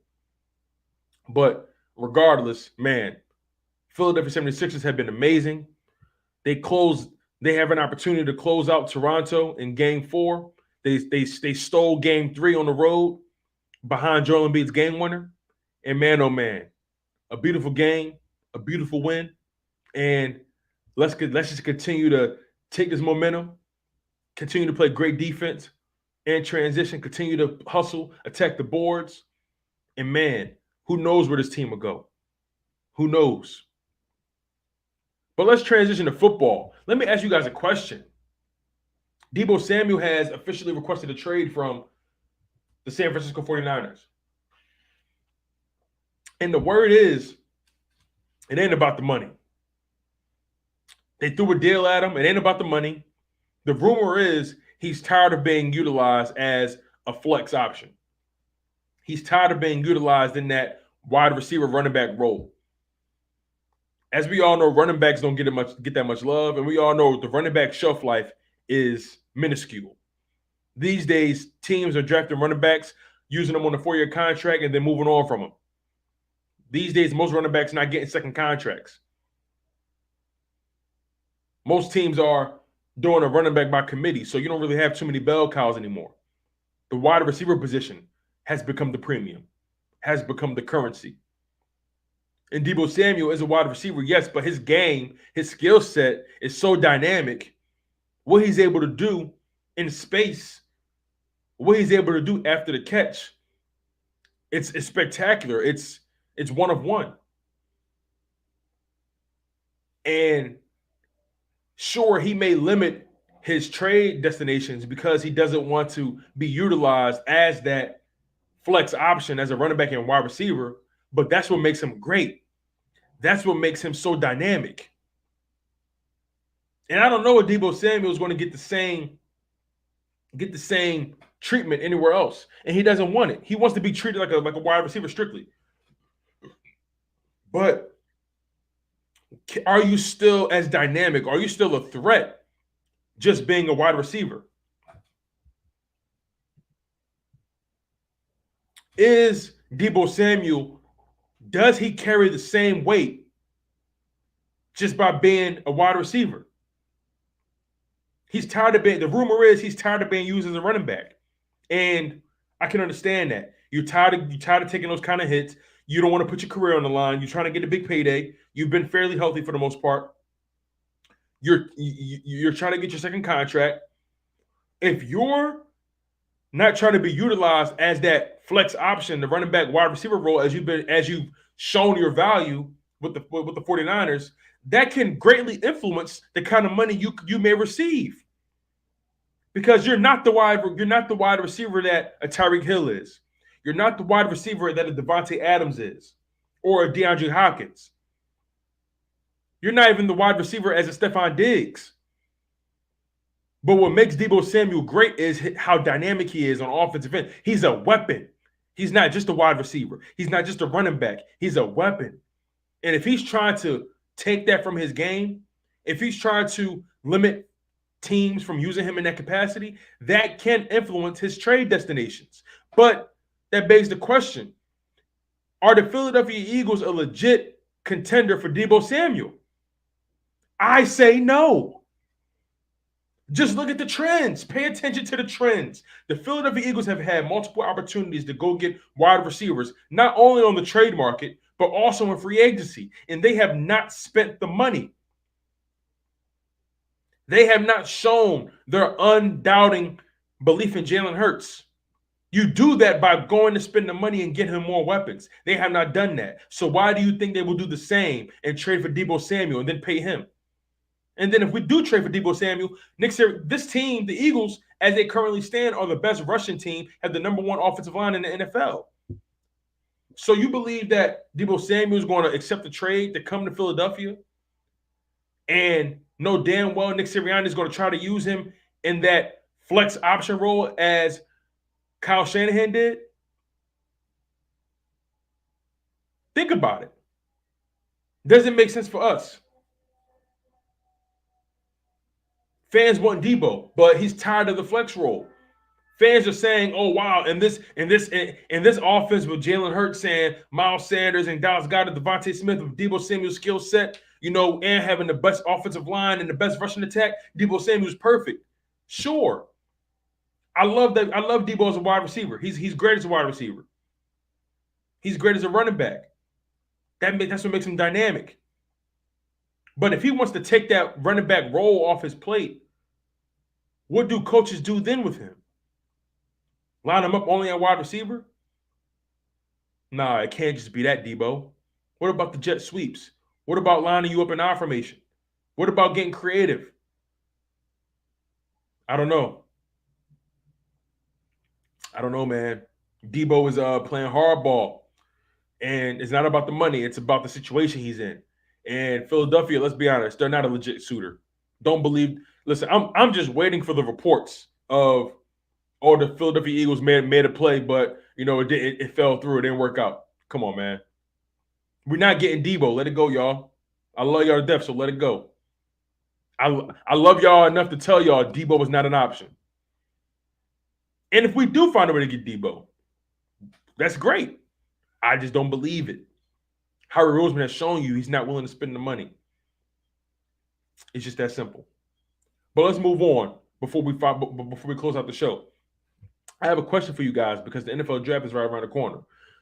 But regardless, man, Philadelphia 76ers have been amazing. They have an opportunity to close out Toronto in Game 4. They stole Game 3 on the road behind Joel Embiid's game winner. And man, oh man, a beautiful game, a beautiful win. And let's just continue to take this momentum, continue to play great defense and transition, continue to hustle, attack the boards. And man, who knows where this team will go? Who knows? But let's transition to football. Let me ask you guys a question. Deebo Samuel has officially requested a trade from the San Francisco 49ers. And the word is, it ain't about the money. They threw a deal at him. It ain't about the money. The rumor is he's tired of being utilized as a flex option. He's tired of being utilized in that wide receiver running back role. As we all know, running backs don't get that much love, and we all know the running back shelf life is minuscule. These days, teams are drafting running backs, using them on a 4-year contract, and then moving on from them. These days, most running backs not getting second contracts. Most teams are doing a running back by committee, so you don't really have too many bell cows anymore. The wide receiver position has become the premium, has become the currency. And Deebo Samuel is a wide receiver, yes, but his game, his skill set is so dynamic. What he's able to do in space, what he's able to do after the catch, it's spectacular. It's one of one. And sure, he may limit his trade destinations because he doesn't want to be utilized as that flex option as a running back and wide receiver, but that's what makes him great. That's what makes him so dynamic. And I don't know if Deebo Samuel is going to get the same treatment anywhere else. And he doesn't want it. He wants to be treated like a wide receiver strictly. But are you still as dynamic? Are you still a threat just being a wide receiver? Is Deebo Samuel, does he carry the same weight just by being a wide receiver? He's tired of being, the rumor is he's tired of being used as a running back. And I can understand that. You're tired of taking those kind of hits. You don't want to put your career on the line. You're trying to get a big payday. You've been fairly healthy for the most part. You're trying to get your second contract. If you're not trying to be utilized as that flex option, the running back wide receiver role, as you've shown your value with the 49ers, that can greatly influence the kind of money you may receive. Because you're not the wide receiver that a Tyreek Hill is. You're not the wide receiver that a Devonta Adams is, or a DeAndre Hopkins. You're not even the wide receiver as a Stephon Diggs. But what makes Deebo Samuel great is how dynamic he is on offensive end. He's a weapon. He's not just a wide receiver. He's not just a running back. He's a weapon. And if he's trying to take that from his game, if he's trying to limit teams from using him in that capacity, that can influence his trade destinations. But that begs the question, are the Philadelphia Eagles a legit contender for Deebo Samuel? I say no. Just look at the trends. Pay attention to the trends. The Philadelphia Eagles have had multiple opportunities to go get wide receivers, not only on the trade market, but also in free agency. And they have not spent the money. They have not shown their undoubting belief in Jalen Hurts. You do that by going to spend the money and get him more weapons. They have not done that. So why do you think they will do the same and trade for Deebo Samuel and then pay him? And then if we do trade for Deebo Samuel, next year, this team, the Eagles, as they currently stand, are the best rushing team, have the number one offensive line in the NFL. So you believe that Deebo Samuel is going to accept the trade to come to Philadelphia and know damn well Nick Sirianni is going to try to use him in that flex option role as Kyle Shanahan did? Think about it. Doesn't make sense for us. Fans want Deebo, but he's tired of the flex role. Fans are saying, "Oh wow!" in this offense with Jalen Hurts saying Miles Sanders and Dallas Goedert, Devonta Smith with Deebo Samuel's skill set, and having the best offensive line and the best rushing attack, Deebo Samuel's perfect. Sure, I love that. I love Deebo as a wide receiver. He's great as a wide receiver. He's great as a running back. That's what makes him dynamic. But if he wants to take that running back role off his plate, what do coaches do then with him? Line him up only at wide receiver? Nah, it can't just be that, Deebo. What about the jet sweeps? What about lining you up in I formation? What about getting creative? I don't know. I don't know, man. Debo is playing hardball, and it's not about the money. It's about the situation he's in. And Philadelphia, let's be honest, they're not a legit suitor. Don't believe. Listen, I'm just waiting for the reports of the Philadelphia Eagles made a play, but it fell through. It didn't work out. Come on, man. We're not getting Debo. Let it go, y'all. I love y'all to death, so let it go. I love y'all enough to tell y'all Debo was not an option. And if we do find a way to get Debo, that's great. I just don't believe it. Howie Roseman has shown you he's not willing to spend the money. It's just that simple. But let's move on before we close out the show. I have a question for you guys because the NFL draft is right around the corner.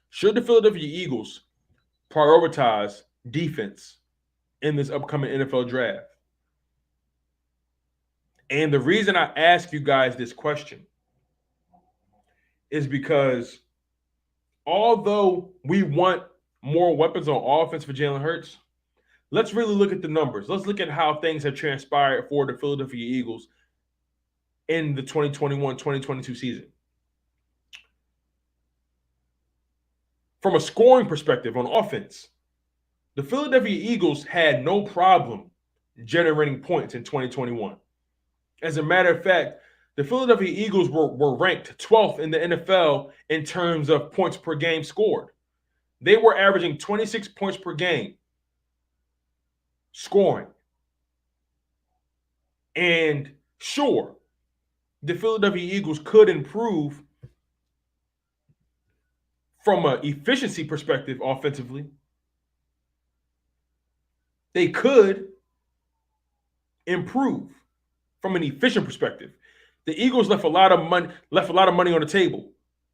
Should the Philadelphia Eagles prioritize defense in this upcoming NFL draft? And the reason I ask you guys this question is because although we want more weapons on offense for Jalen Hurts, let's really look at the numbers. Let's look at how things have transpired for the Philadelphia Eagles in the 2021-2022 season. From a scoring perspective on offense, the Philadelphia Eagles had no problem generating points in 2021. As a matter of fact, the Philadelphia Eagles were ranked 12th in the NFL in terms of points per game scored. They were averaging 26 points per game scoring. And sure, the Philadelphia Eagles could improve from an efficiency perspective offensively. They could improve from an efficient perspective. The Eagles left a lot of money on the table,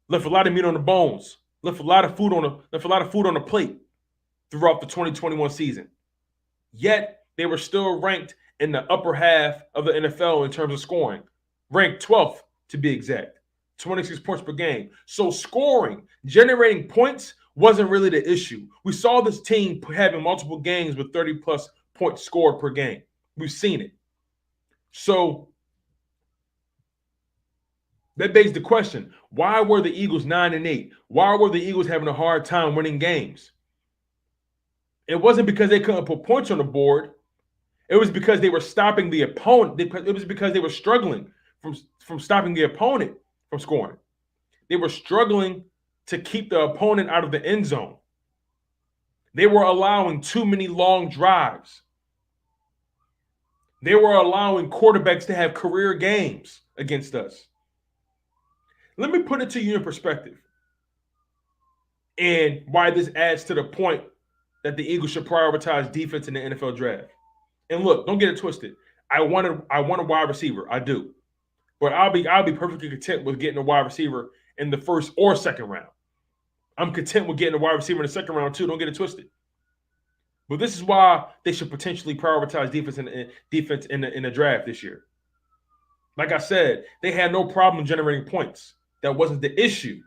left a lot of meat on the bones, left a lot of food on the plate throughout the 2021 season. Yet they were still ranked in the upper half of the NFL in terms of scoring, ranked 12th to be exact, 26 points per game. So scoring, generating points wasn't really the issue. We saw this team having multiple games with 30-plus points scored per game. We've seen it. So that begs the question, why were the Eagles 9-8? Why were the Eagles having a hard time winning games? It wasn't because they couldn't put points on the board. It was because they were stopping the opponent. It was because they were struggling from stopping the opponent from scoring. They were struggling to keep the opponent out of the end zone. They were allowing too many long drives. They were allowing quarterbacks to have career games against us. Let me put it to you in perspective and why this adds to the point that the Eagles should prioritize defense in the NFL draft. And look, don't get it twisted. I want a wide receiver. I do. But I'll be perfectly content with getting a wide receiver in the first or second round. I'm content with getting a wide receiver in the second round too. Don't get it twisted. But this is why they should potentially prioritize defense in the draft this year. Like I said, they had no problem generating points. That wasn't the issue.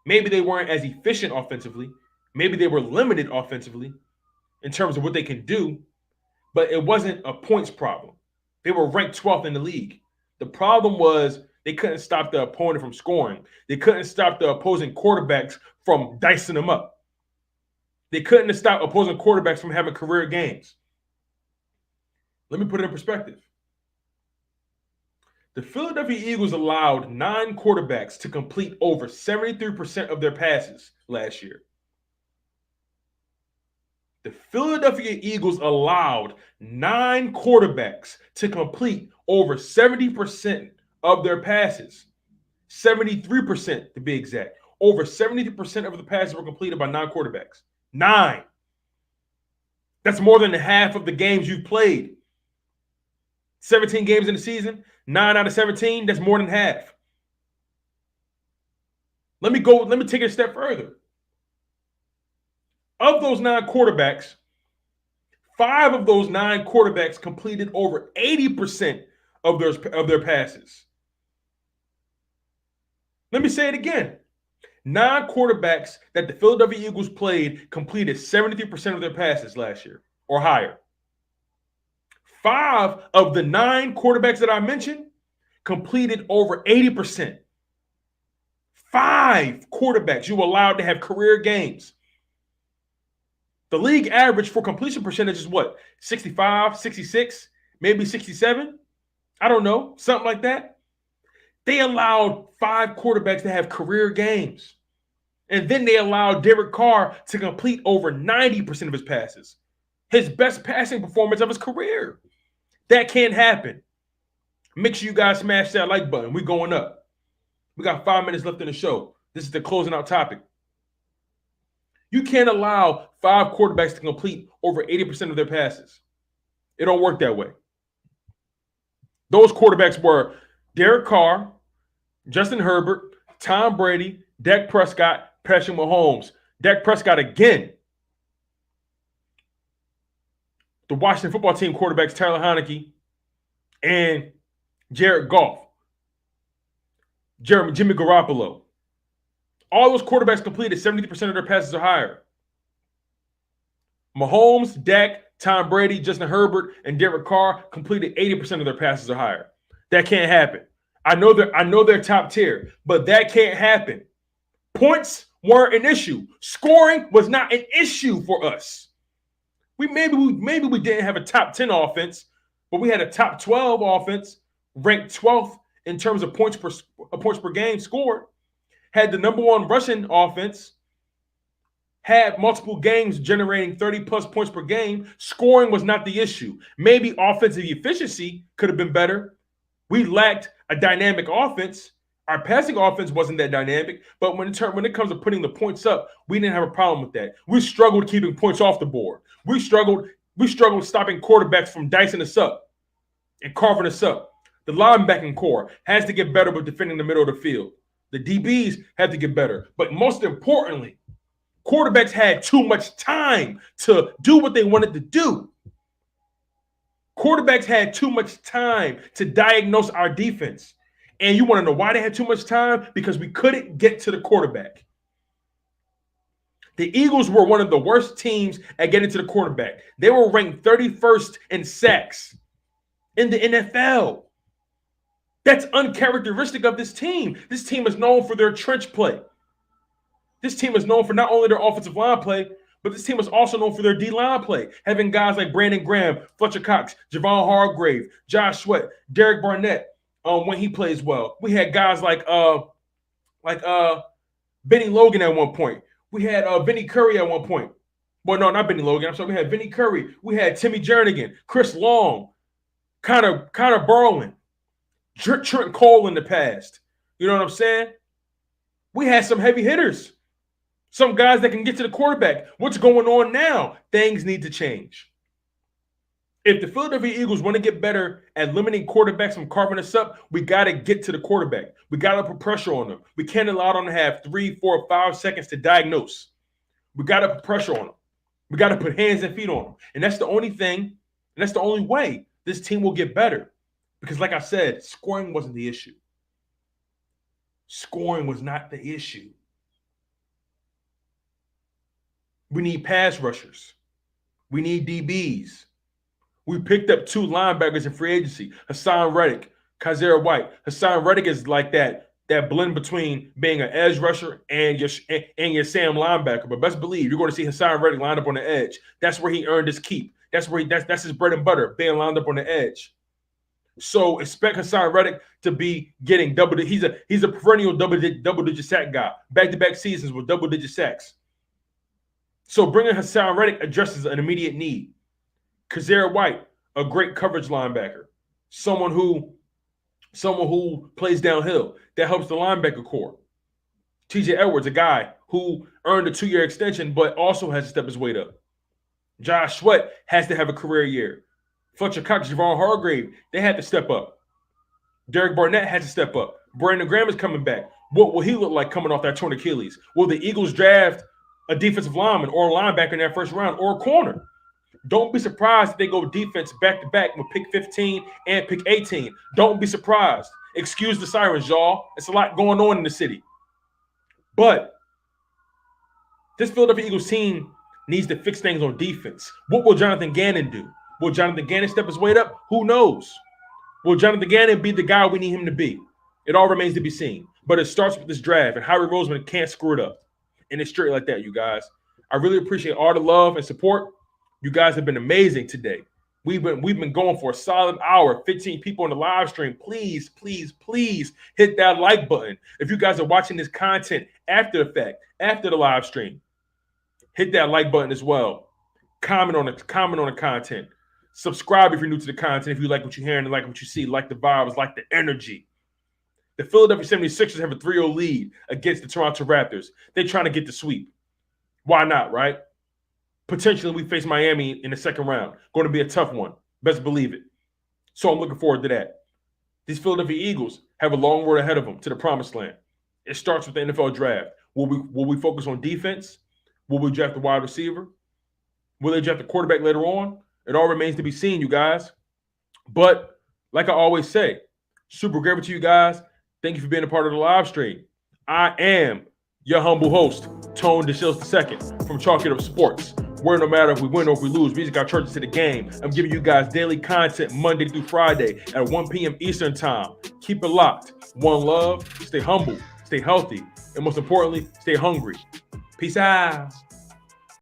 Maybe they weren't as efficient offensively. Maybe they were limited offensively in terms of what they can do, but it wasn't a points problem. They were ranked 12th in the league. The problem was they couldn't stop the opponent from scoring. They couldn't stop the opposing quarterbacks from dicing them up. They couldn't stop opposing quarterbacks from having career games. Let me put it in perspective. The Philadelphia Eagles allowed 9 quarterbacks to complete over 73% of their passes last year. The Philadelphia Eagles allowed 9 quarterbacks to complete over 70% of their passes. 73% to be exact. Over 70% of the passes were completed by 9 quarterbacks. 9. That's more than half of the games you've played. 17 games in the season, 9 out of 17, that's more than half. Let me take it a step further. Of those 9 quarterbacks, 5 of those 9 quarterbacks completed over 80% of their passes. Let me say it again. 9 quarterbacks that the Philadelphia Eagles played completed 73% of their passes last year or higher. 5 of the 9 quarterbacks that I mentioned completed over 80%. 5 quarterbacks you were allowed to have career games. The league average for completion percentage is what? 65, 66, maybe 67? I don't know, something like that. They allowed 5 quarterbacks to have career games. And then they allowed Derek Carr to complete over 90% of his passes. His best passing performance of his career. That can't happen. Make sure you guys smash that like button. We're going up. We got 5 minutes left in the show. This is the closing out topic. You can't allow 5 quarterbacks to complete over 80% of their passes. It don't work that way. Those quarterbacks were Derek Carr, Justin Herbert, Tom Brady, Dak Prescott, Patrick Mahomes. Dak Prescott again. The Washington football team quarterbacks Tyler Heinicke and Jared Goff. Jimmy Garoppolo. All those quarterbacks completed 70% of their passes or higher. Mahomes, Dak, Tom Brady, Justin Herbert, and Derek Carr completed 80% of their passes or higher. That can't happen. I know they're top tier, but that can't happen. Points weren't an issue. Scoring was not an issue for us. Maybe we didn't have a top 10 offense, but we had a top 12 offense, ranked 12th in terms of points per game scored. Had the number 1 rushing offense, had multiple games generating 30-plus points per game. Scoring was not the issue. Maybe offensive efficiency could have been better. We lacked a dynamic offense. Our passing offense wasn't that dynamic, but when it comes to putting the points up, we didn't have a problem with that. We struggled keeping points off the board. We struggled stopping quarterbacks from dicing us up and carving us up. The linebacking core has to get better with defending the middle of the field. The DBs had to get better. But most importantly, quarterbacks had too much time to do what they wanted to do. Quarterbacks had too much time to diagnose our defense. And you want to know why they had too much time? Because we couldn't get to the quarterback. The Eagles were one of the worst teams at getting to the quarterback. They were ranked 31st in sacks in the NFL. That's uncharacteristic of this team. This team is known for their trench play. This team is known for not only their offensive line play, but this team is also known for their D-line play, having guys like Brandon Graham, Fletcher Cox, Javon Hargrave, Josh Sweat, Derek Barnett when he plays well. We had guys like Benny Logan at one point. We had Vinny Curry at one point. Well, no, not Benny Logan. I'm sorry. We had Vinny Curry. We had Timmy Jernigan, Chris Long, Connor Burlin, Trent Cole in the past. You know what I'm saying? We had some heavy hitters. Some guys that can get to the quarterback. What's going on now? Things need to change. If the Philadelphia Eagles want to get better at limiting quarterbacks from carving us up, we got to get to the quarterback. We got to put pressure on them. We can't allow them to have 3, 4, 5 seconds to diagnose. We got to put pressure on them. We got to put hands and feet on them. And that's the only thing, and that's the only way this team will get better. Because like I said, scoring wasn't the issue. Scoring was not the issue. We need pass rushers. We need DBs. We picked up 2 linebackers in free agency, Hassan Reddick, Kaiser White. Hassan Reddick is like that blend between being an edge rusher and your Sam linebacker. But best believe you're going to see Hassan Reddick lined up on the edge. That's where he earned his keep. That's his bread and butter, being lined up on the edge. So expect Hassan Reddick to be getting double. He's a perennial double-digit sack guy. Back-to-back seasons with double-digit sacks. So bringing Hassan Reddick addresses an immediate need. Kaiser White, a great coverage linebacker, someone who plays downhill that helps the linebacker core. T.J. Edwards, a guy who earned a 2-year extension but also has to step his weight up. Josh Sweat has to have a career year. Fletcher Cox, Javon Hargrave, they had to step up. Derek Barnett had to step up. Brandon Graham is coming back. What will he look like coming off that torn Achilles? Will the Eagles draft a defensive lineman or a linebacker in that first round or a corner? Don't be surprised if they go defense back-to-back with pick 15 and pick 18. Don't be surprised. Excuse the sirens, y'all. It's a lot going on in the city. But this Philadelphia Eagles team needs to fix things on defense. What will Jonathan Gannon do? Will Jonathan Gannon step his weight up? Who knows? Will Jonathan Gannon be the guy we need him to be? It all remains to be seen. But it starts with this draft, and Howie Roseman can't screw it up. And it's straight like that, you guys. I really appreciate all the love and support. You guys have been amazing today. We've been going for a solid hour, 15 people on the live stream. Please, please, please hit that like button. If you guys are watching this content after the fact, after the live stream, hit that like button as well. Comment on the content. Subscribe if you're new to the content, if you like what you're hearing and like what you see, like the vibes, like the energy. The Philadelphia 76ers have a 3-0 lead against the Toronto Raptors. They're trying to get the sweep. Why not, right? Potentially, we face Miami in the second round. Going to be a tough one. Best believe it. So I'm looking forward to that. These Philadelphia Eagles have a long road ahead of them to the promised land. It starts with the NFL draft. Will we focus on defense? Will we draft a wide receiver? Will they draft a quarterback later on? It all remains to be seen, you guys. But like I always say, super grateful to you guys. Thank you for being a part of the live stream. I am your humble host, Tone DeShields II from Chalk It Up Sports. Where no matter if we win or if we lose, we just got churches to the game. I'm giving you guys daily content Monday through Friday at 1 p.m. Eastern time. Keep it locked. One love, stay humble, stay healthy, and most importantly, stay hungry. Peace out.